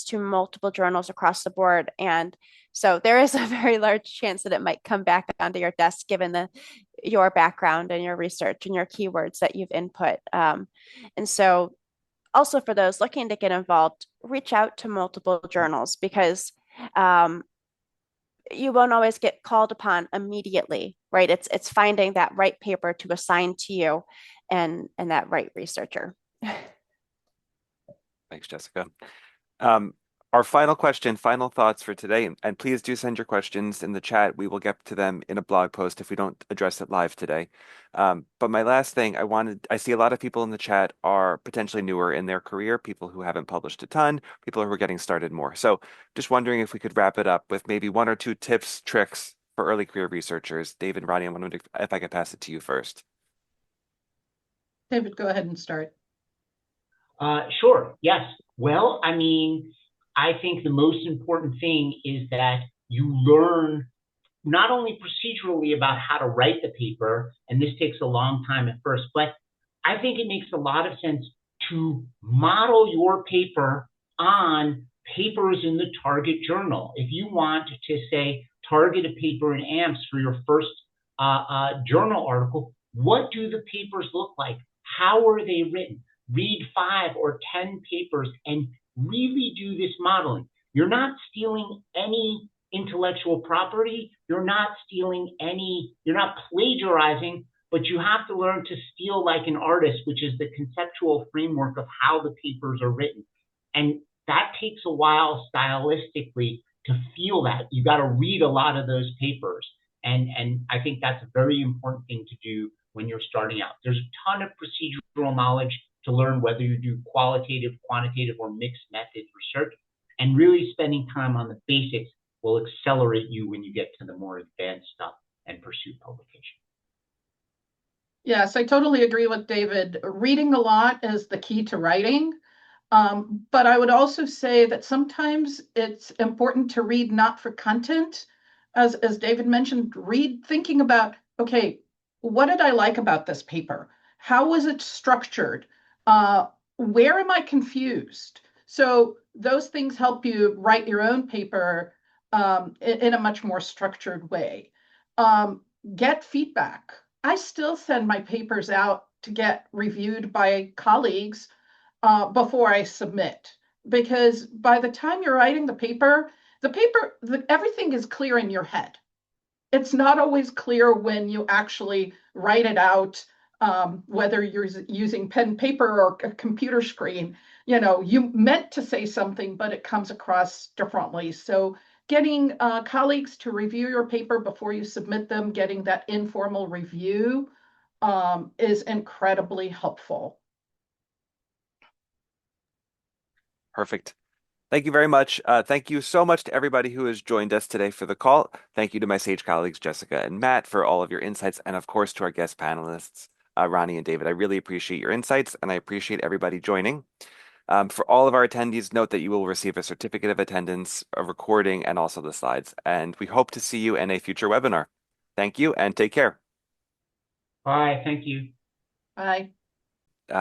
to multiple journals across the board. And so there is a very large chance that it might come back onto your desk given your background and your research and your keywords that you've input. And so also for those looking to get involved, reach out to multiple journals because you won't always get called upon immediately, right? It's finding that right paper to assign to you and that right researcher. Thanks, Jessica. Our final question, final thoughts for today, and please do send your questions in the chat. We will get to them in a blog post if we don't address it live today. But my last thing, I see a lot of people in the chat are potentially newer in their career, people who haven't published a ton, people who are getting started more. So just wondering if we could wrap it up with maybe 1 or 2 tips, tricks for early career researchers. David, Ronnie, I wonder if I could pass it to you first. David, go ahead and start. Sure, yes. Well, I mean, I think the most important thing is that you learn not only procedurally about how to write the paper, and this takes a long time at first, but I think it makes a lot of sense to model your paper on papers in the target journal. If you want to say target a paper in AMPS for your first journal article, what do the papers look like? How are they written? Read 5 or 10 papers and really do this modeling. You're not stealing any intellectual property. You're not plagiarizing, but you have to learn to steal like an artist, which is the conceptual framework of how the papers are written. And that takes a while stylistically to feel that. You got to read a lot of those papers. And I think that's a very important thing to do when you're starting out. There's a ton of procedural knowledge to learn whether you do qualitative, quantitative, or mixed method research. And really spending time on the basics will accelerate you when you get to the more advanced stuff and pursue publication. Yes, I totally agree with David. Reading a lot is the key to writing. But I would also say that sometimes it's important to read not for content. As David mentioned, read thinking about, okay, what did I like about this paper? How was it structured? Where am I confused? So those things help you write your own paper in a much more structured way. Get feedback. I still send my papers out to get reviewed by colleagues before I submit, because by the time you're writing the paper, everything is clear in your head. It's not always clear when you actually write it out, whether you're using pen and paper or a computer screen. You know, you meant to say something, but it comes across differently. So getting colleagues to review your paper before you submit them, getting that informal review is incredibly helpful. Perfect. Thank you very much. Thank you so much to everybody who has joined us today for the call. Thank you to my Sage colleagues, Jessica and Matt, for all of your insights. And of course, to our guest panelists, Ronnie and David. I really appreciate your insights and I appreciate everybody joining. For all of our attendees, note that you will receive a certificate of attendance, a recording, and also the slides. And we hope to see you in a future webinar. Thank you and take care. Bye. Thank you. Bye. Um,